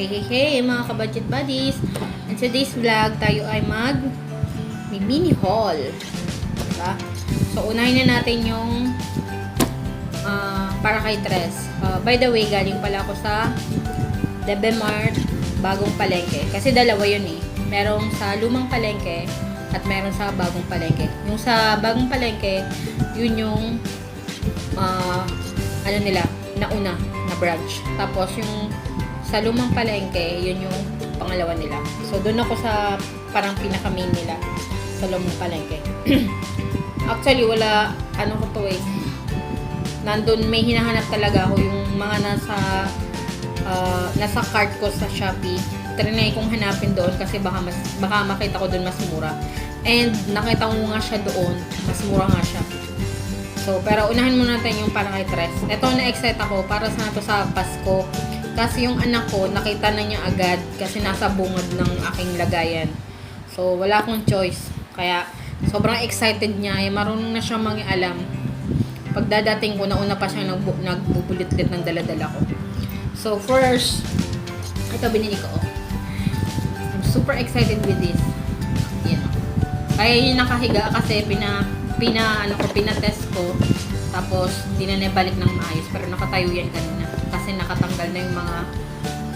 Hey mga ka-budget buddies! In today's vlog, tayo ay mini haul. Diba? So, unahin na natin yung para kay Tres. By the way, galing pala ako sa DB Mart Bagong Palengke. Kasi dalawa yun eh. Merong sa Lumang Palengke at meron sa Bagong Palengke. Yung sa Bagong Palengke, yun yung nauna na branch. Tapos yung sa Lumang Palengke, yun yung pangalawa nila. So, doon ako sa parang pinaka-main nila sa Lumang Palengke. Actually, wala, ko to eh. Nandun, may hinahanap talaga ako yung mga nasa cart ko sa Shopee. Trinay kong hanapin doon kasi baka makita ko doon mas mura. And nakita ko nga siya doon, mas mura nga siya. So, pero unahin muna natin yung para kay Tres. Ito, na-excite ako para sa Pasko. Kasi yung anak ko, nakita na niya agad kasi nasa bungad ng aking lagayan. So, wala akong choice. Kaya, sobrang excited niya. Marunong na siya mangialam. Pagdadating ko, nauna pa siya nagbubulit-lit ng daladala ko. So, first, ito binili ko. I'm super excited with this. Yan. Kaya yun nakahiga kasi pinatest ko. Tapos, hindi na nabalik ng maayos. Pero nakatayo yan kanina. Kasi nakatanggal na yung mga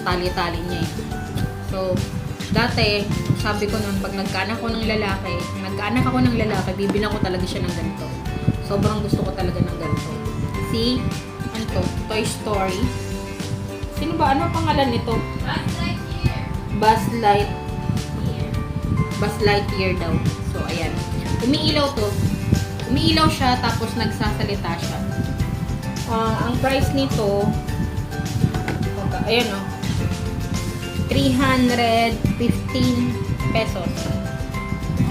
tali-tali niya eh. So, dati, sabi ko noon, pag nagkaanak ako ng lalaki, bibilang ko talaga siya ng ganito. Sobrang gusto ko talaga ng ganito. Si, Toy Story. Sino ba? Ano pangalan nito? Buzz Lightyear daw. So, ayan. Umiilaw to. Umiilaw siya, tapos nagsasalita siya. Ang price nito, ayan o, 315 pesos.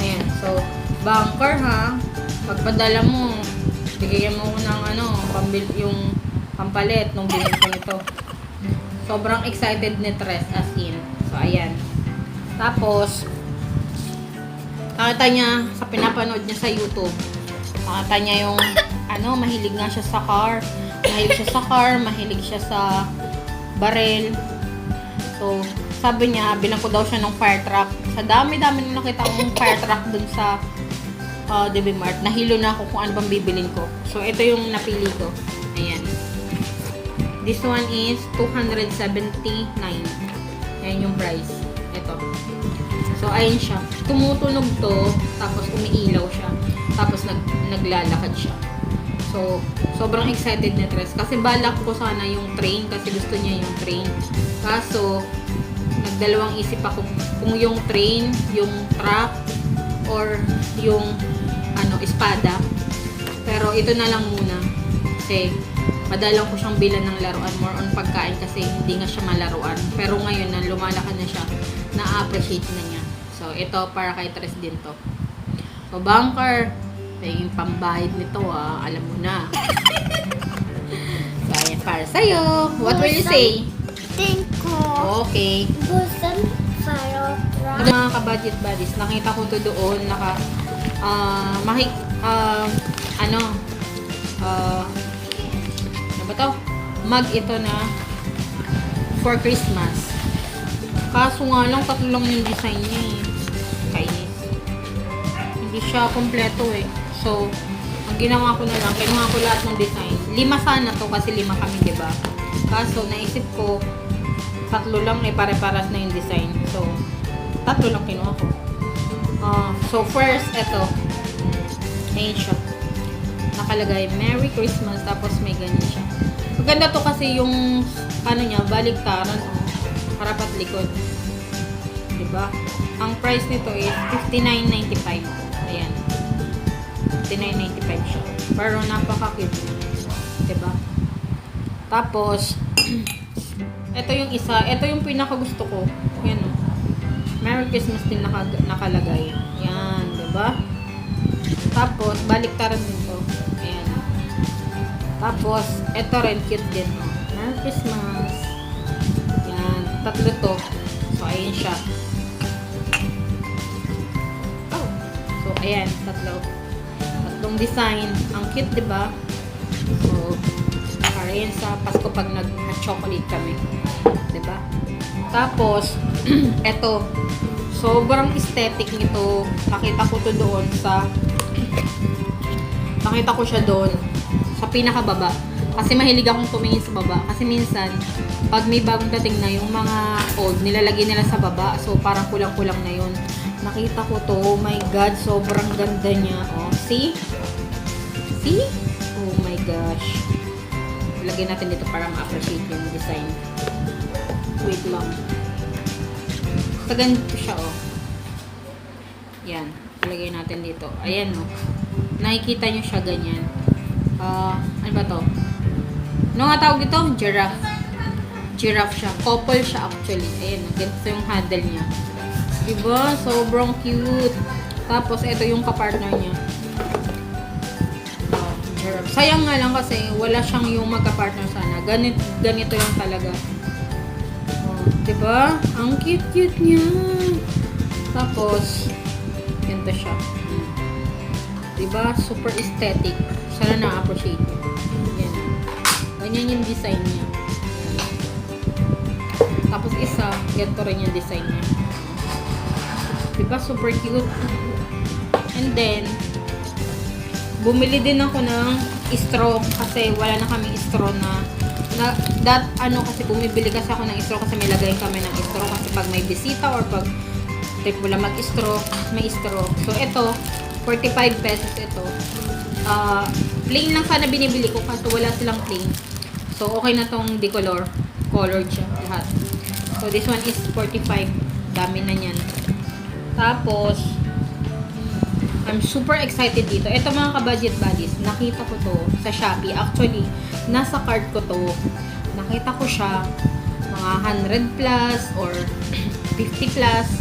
Ayan, so, bunker ha. Pagpadala mo, bigyan mo ng yung pampalit nung binili ko nito. Sobrang excited ni Tres as in. So, ayan. Tapos, nakita niya sa pinapanood niya sa YouTube. Nakita niya yung, mahilig nga siya sa car. Mahilig siya sa barel. So, sabi niya, bilang ko daw siya ng fire truck. Sa dami-dami na nakita kong fire truck dun sa DB Mart. Nahilo na ako kung ano bang bibilin ko. So, ito yung napili ko. Ayan. This one is 279. Ayan yung price. Ito. So, ayun siya. Tumutunog to, tapos umiilaw siya. Tapos naglalakad siya. So, sobrang excited na Tres. Kasi balak ko sana yung train, kasi gusto niya yung train. Kaso, nagdalawang isip ako kung yung train, yung truck, or yung espada. Pero ito na lang muna. Kasi, madalang ko siyang bilan ng laruan. More on pagkain kasi hindi nga siya malaruan. Pero ngayon, na lumalakad na siya, na-appreciate na niya. So, ito para kay Tres din to. So, bunker. Yung pambayad nito alam mo na. So, ayan para sa'yo. What will you say? Thank you. Okay. Busan fire truck. Mga ka-budget buddies, nakita ko to doon, ano ba to? Mag ito na for Christmas. Kaso nga lang, 3 lang yung design niya eh. Kainis. Hindi siya kompleto eh. So, ang ginawa ko na lang, kinuha ko lahat ng design. 5 sana to kasi 5 kami, diba? Kaso, naisip ko, 3 lang eh, pare-paras na yung design. So, 3 lang kinuha ko. So, first, eto. Ayan siya. Nakalagay, Merry Christmas, tapos may ganyan siya. Maganda to kasi yung, niya, baligtaran, harap at likod. Diba? Ang price nito is $59.95. Ayan. $59.95 siya. Pero napaka-cute. Diba? Tapos, ito yung isa. Ito yung pinaka-gusto ko. Ayan o. Merry Christmas din nakalagay. Ayan. Diba? Tapos, baliktaran din to. Ayan. Tapos, ito rin cute din. Merry Christmas. Ayan. 3 to. So, ayan siya. Oh. So, ayan. 3 design. Ang cute, diba? So, para yan sa Pasko pag nag-chocolate kami. Diba? Tapos, eto. Sobrang aesthetic nito. Nakita ko to doon sa... Nakita ko siya doon sa pinakababa. Kasi mahilig akong tumingin sa baba. Kasi minsan, pag may bagong dating na yung mga old, nilalagay nila sa baba. So, parang kulang-kulang na yun. Nakita ko to. Oh my God, sobrang ganda niya. Oh, see? See? Oh my gosh. Lagyan natin dito para ma-appreciate yung design. Wait lang. Sa ganito siya, oh. Yan. Ilagay natin dito. Ayan, oh. Nakikita nyo siya ganyan. Ano ba to? Ano nga tawag dito? Giraffe. Giraffe siya. Couple siya actually. Ayan, ganito yung handle niya. Diba? Sobrang cute. Tapos, ito yung kapartner niya. Giraffe. Sayang nga lang kasi wala siyang yung magka-partner sana. Ganito yung talaga. Diba? Ang cute-cute niya. Tapos, ganito siya. Diba? Super aesthetic. Sana na-appreciate niyo. Yan. Ganyan yung design niya. Tapos isa, ganito rin yung design niya. Diba? Super cute. And then, bumili din ako ng straw kasi wala na kaming straw kasi bumibili kasi ako ng straw kasi may lagay kami ng straw kasi pag may bisita or pag trip wala mag-straw, may straw. So, ito, 45 pesos ito. Plain lang sana binibili ko kasi wala silang plain. So, okay na tong decolor. Colored siya lahat. So, this one is 45. Dami na yan. Tapos, I'm super excited dito. Ito mga ka-budget buddies, nakita ko to sa Shopee. Actually, nasa cart ko to. Nakita ko siya mga 100 plus or 50 plus.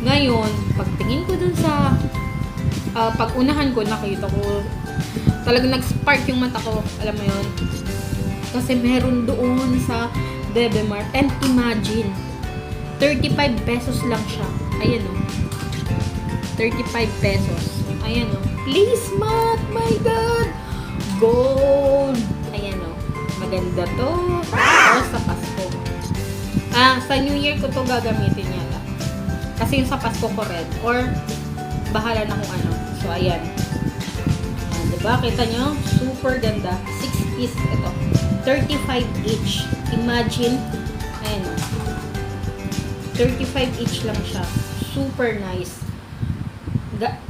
Ngayon, pagtingin ko dun sa pag-unahan ko, nakita ko talagang nag-spark yung mata ko. Alam mo yun? Kasi meron doon sa Bebe Mart. And imagine, 35 pesos lang siya. Ayan o. 35 pesos. Ayan o. Please, Mat! My God! Gold! Ayan o. Maganda to. Or sa Pasko. Sa New Year ko to gagamitin yata. Kasi yung sa Pasko ko red. Or, bahala na kung ano. So, ayan. Diba? Kita nyo? Super ganda. 6 pieces ito. 35 each. Imagine. Ayan o. 35 each lang siya. Super nice.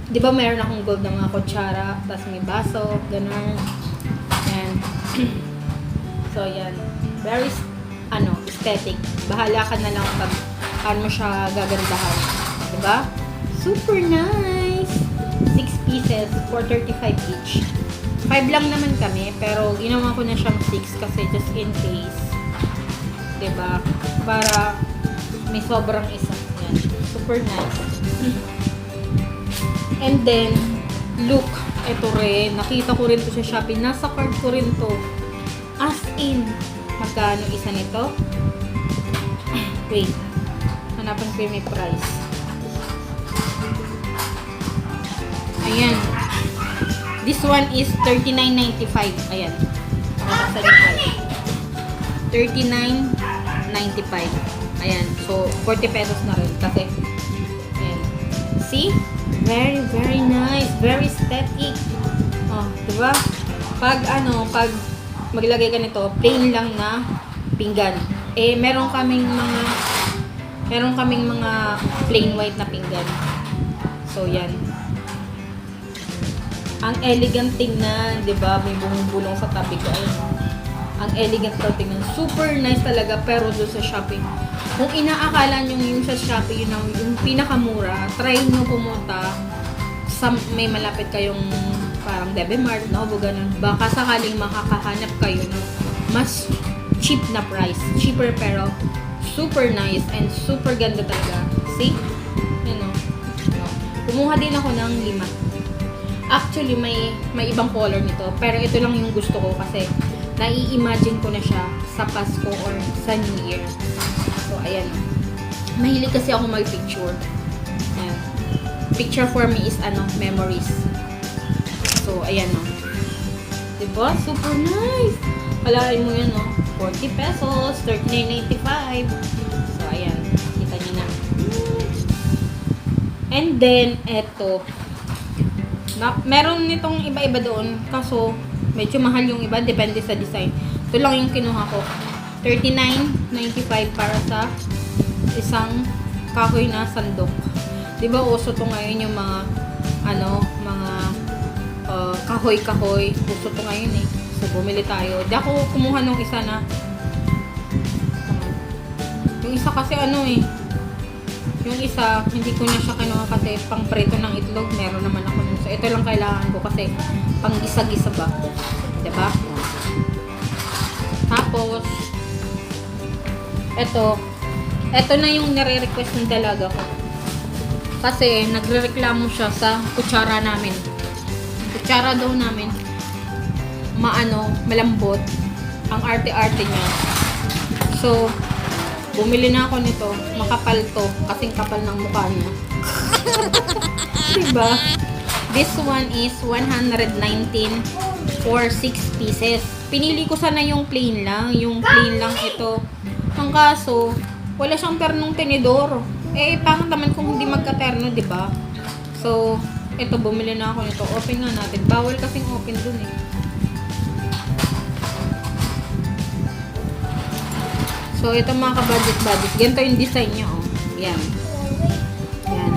Di ba mayroon akong gold ng mga kutsara, tapos may baso, ganun. And, so yan. Very, aesthetic. Bahala ka na lang pag mo siya gagandahan. Di ba? Super nice! 6 pieces for 35 each. 5 lang naman kami, pero ginawa ko na siyang 6 kasi just in case. Di ba? Para may sobrang isa. Yan. Super nice. And then, look, ito rin, nakita ko rin to sa Shopee, nasa cart ko rin to. As in, magkano isa nito? Wait, hanapan ko yung may price. Ayan. This one is $39.95. Ayan. Nakasa yung price. $39.95. Ayan. So, 40 pesos na rin. Kasi, ayan. See? Very, very nice. Very aesthetic. Oh, diba? Pag maglagay ka nito, plain lang na pinggan. Eh, meron kaming mga plain white na pinggan. So, yan. Ang elegant tingnan, diba? May bumubulong sa tabi ko. Ayun. Ang elegant daw tingnan. Super nice talaga, pero doon sa Shopee. Kung inaakala nyo yung sa Shopee, yung pinakamura, try nyo pumunta sa may malapit kayong parang Bebe Mart, no? Ganun. Baka sakaling makakahanap kayo ng mas cheap na price. Cheaper pero super nice and super ganda talaga. See? Yan o. Kumuha din ako ng 5. Actually, may ibang color nito. Pero ito lang yung gusto ko kasi nai-imagine ko na siya sa Pasko or sa New Year. So, ayan. Mahilig kasi ako mag-picture. Ayan. Picture for me is, memories. So, ayan o. Diba? Super nice! Kalain mo yan o. 40 pesos, $39.95. So, And then, eto. Meron nitong iba-iba doon. Kaso, medyo mahal yung iba. Depende sa design. Ito lang yung kinuha ko. $39.95 para sa isang kahoy na sandok. Diba uso to ngayon yung mga kahoy-kahoy. Uso to ngayon eh. So, bumili tayo. Di ako kumuha nung isa na yung isa kasi yung isa, hindi ko na siya kinuha kasi pang prito ng itlog. Meron naman ako nun. So, ito lang kailangan ko kasi pang gisa-gisa ba? Diba? Tapos, ito na yung nare-request ng dalaga ko. Kasi, nagre-reklamo siya sa kutsara namin. Kutsara daw namin, malambot. Ang arte-arte niya. So, bumili na ako nito. Makapal to. Kasing kapal ng mukha niya. Diba? This one is 119 for 6 pieces. Pinili ko sana yung plain lang. Yung plain lang ito. Ang kaso, wala siyang ternong tinidor. Pangit naman kung hindi magka-terno, diba? So, ito, bumili na ako nito. Open nga natin. Bawal kasing open dun eh. So, ito mga ka-budget. Ganito yung design niya, oh. Yan. Yan.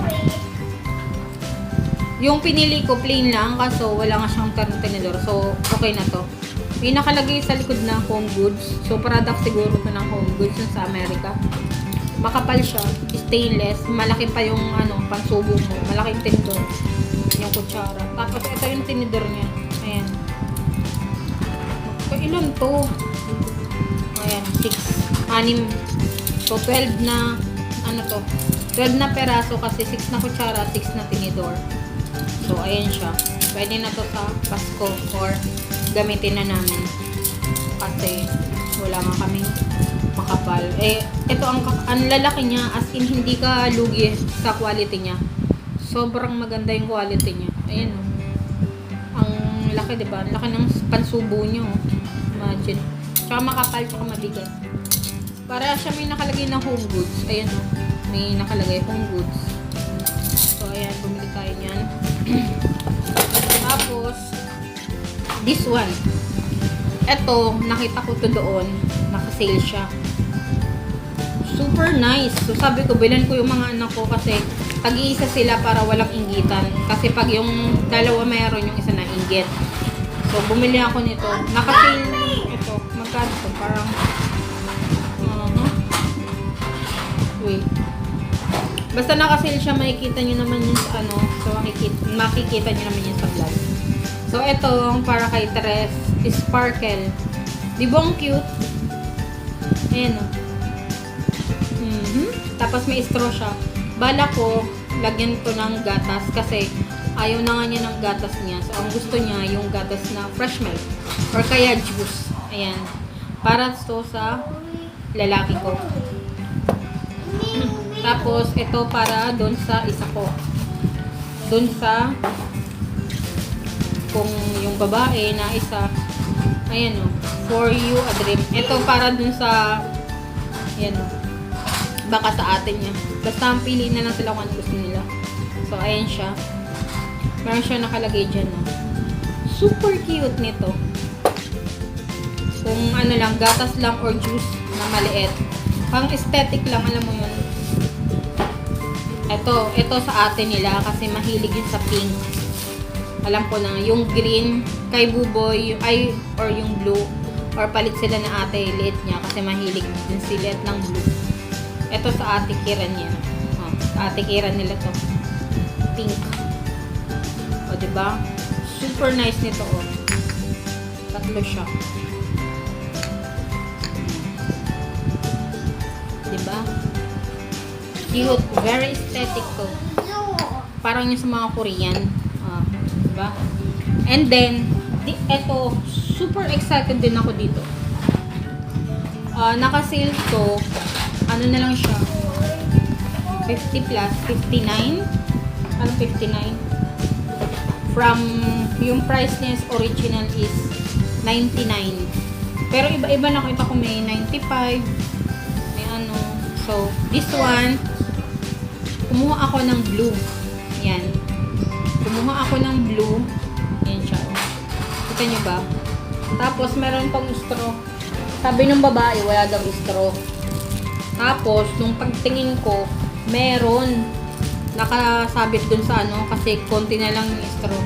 Yung pinili ko, plain lang. Kaso, wala nga siyang tinidor. So, okay na to. May nakalagay sa likod na home goods. So, product siguro to ng home goods yun sa Amerika. Makapal siya. Stainless. Malaki pa yung, pansubo mo. Malaking tinidor. Yung kutsara. Tapos, ito yung tinidor niya. Ayan. Ilan to? Ayan, 6. So, 12 na, 12 na peraso kasi 6 na kutsara, 6 na tinidor. So, ayan siya. Pwede na to sa Pasko or gamitin na namin. Kasi, wala nga kaming makapal. Ito ang lalaki niya, as in, hindi ka lugi sa quality niya. Sobrang maganda yung quality niya. Ayan, oh. Ang laki, diba? Ang laki ng pansubo niyo, oh. Imagine. Tsaka makapal, tsaka mabigat. Para siya may nakalagay na home goods. Ayan o. May nakalagay home goods. So, ayan. Bumili tayo niyan. Tapos, this one. Ito, nakita ko to doon. Naka-sale siya. Super nice. So, sabi ko, bilan ko yung mga anak ko kasi tag-iisa sila para walang inggitan. Kasi pag yung dalawa mayroon, yung isa na inggit. So, bumili ako nito. Naka-sale ito. Magkano ito? Parang wait. Basta naka-sale siya, makikita nyo naman yun sa so, makikita nyo naman yun sa vlog. So, ito, para kay Tres, Sparkle. Di ba ang cute? Ayan o. Tapos may straw siya. Bala ko, lagyan ko ng gatas kasi ayaw na nga niya ng gatas niya. So, ang gusto niya, yung gatas na fresh milk. Or kaya juice. Ayan. Para to sa lalaki ko. Tapos, ito para doon sa isa ko. Doon sa kung yung babae na isa, ayan o, for you a dream. Ito para doon sa, ayan o, baka sa atin niya. Basta piliin na lang sila kung ano gusto nila. So, ayan siya. Meron siya nakalagay dyan o. Super cute nito. Kung lang, gatas lang or juice na maliit. Pang aesthetic lang, alam mo yun. Ito sa ate nila kasi mahilig yun sa pink. Alam ko na, yung green kay Buboy, or yung blue, or palit sila na ate, liit niya kasi mahilig din si liit ng blue. Ito sa ate Kiran niya. Sa ate Kiran nila to. Pink. O, diba? Super nice nito, o. Tatlo siya. Diba? Cute. Very aesthetic to. Parang yung sa mga Korean. Diba? And then, eto, super excited din ako dito. Naka-sale to. Ano na lang siya? 50 plus, 59. Ano 59? From, yung price niya original is 99. Pero iba-iba nakita ko may 95. May ano. So, this one, kumuha ako ng blue. Yan. Kumuha ako ng blue. Yan siya. Kita nyo ba? Tapos, meron pang straw. Sabi ng babae, wala daw straw. Tapos, nung pagtingin ko, meron. Nakasabit dun sa ano, kasi konti na lang yung straw.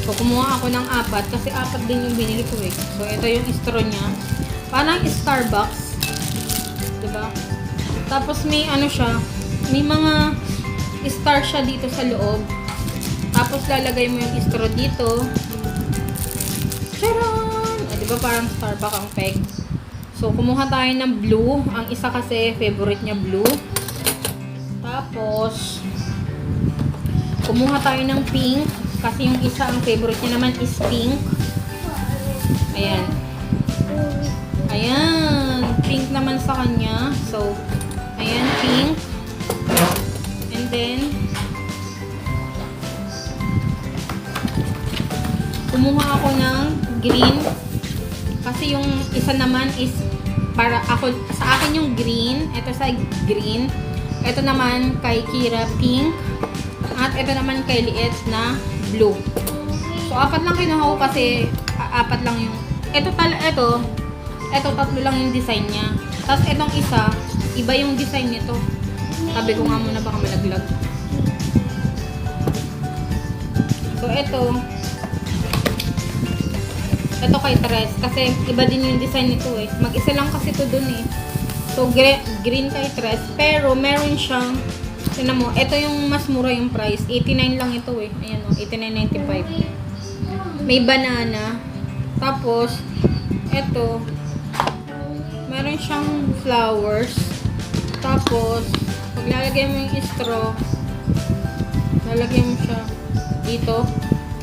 So, kumuha ako ng 4, kasi 4 din yung binili ko eh. So, ito yung straw niya. Parang Starbucks. Diba? Tapos, may ano siya, may mga star siya dito sa loob. Tapos, lalagay mo yung straw dito. Charan! Diba parang Starbucks ang peg? So, kumuha tayo ng blue. Ang isa kasi, favorite niya blue. Tapos, kumuha tayo ng pink. Kasi yung isa, ang favorite niya naman is pink. Ayan. Ayan. Pink naman sa kanya. So, ayan, pink. And then, kumuha ako ng green. Kasi yung isa naman is para ako, sa akin yung green. Ito sa green. Ito naman kay Kira pink. At ito naman kay Liet na blue. So, 4 lang kinuha ko kasi 4 lang yung ito 3 lang yung design niya. Tapos itong isa, iba yung design nito. Sabi ko nga muna baka malaglag. So, ito kay Tres kasi iba din yung design nito eh. Mag-isa lang kasi ito dun eh. So, green kay Tres. Pero, meron siyang, tignan mo, ito yung mas mura yung price. 89 lang ito eh. Ayan o, 89.95. May banana. Tapos, ito, meron siyang flowers. Tapos, pag lalagay mo yung straw, lalagay mo siya dito.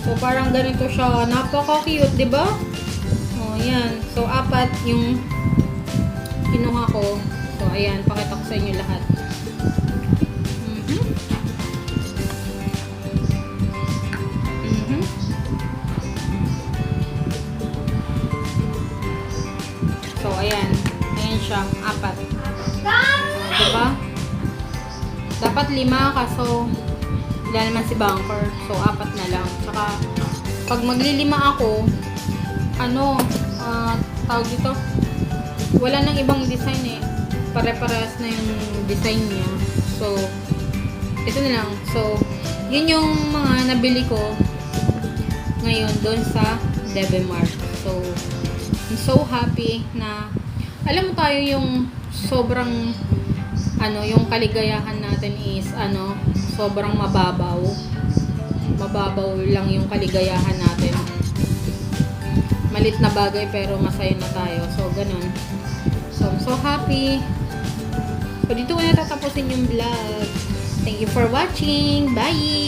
So, parang ganito siya. Napaka-cute, di ba? O, ayan. So, 4 yung kinuha ko. So, ayan. Pakita ko sa inyo lahat. So, ayan. Ayan siya. 4. O, diba? Dapat 5 kaso wala naman si Bunker. So, 4 na lang. Tsaka, pag maglilima ako, tawag dito, wala nang ibang design eh. Pare-parehas na yung design niya. So, ito na lang. So, yun yung mga nabili ko ngayon doon sa Devemart. So, I'm so happy na alam mo tayo yung sobrang yung kaligayahan natin is sobrang mababaw. Mababaw lang yung kaligayahan natin. Malit na bagay pero masaya na tayo. So, ganun. So, I'm so happy. So, dito ko na tatapusin yung vlog. Thank you for watching. Bye!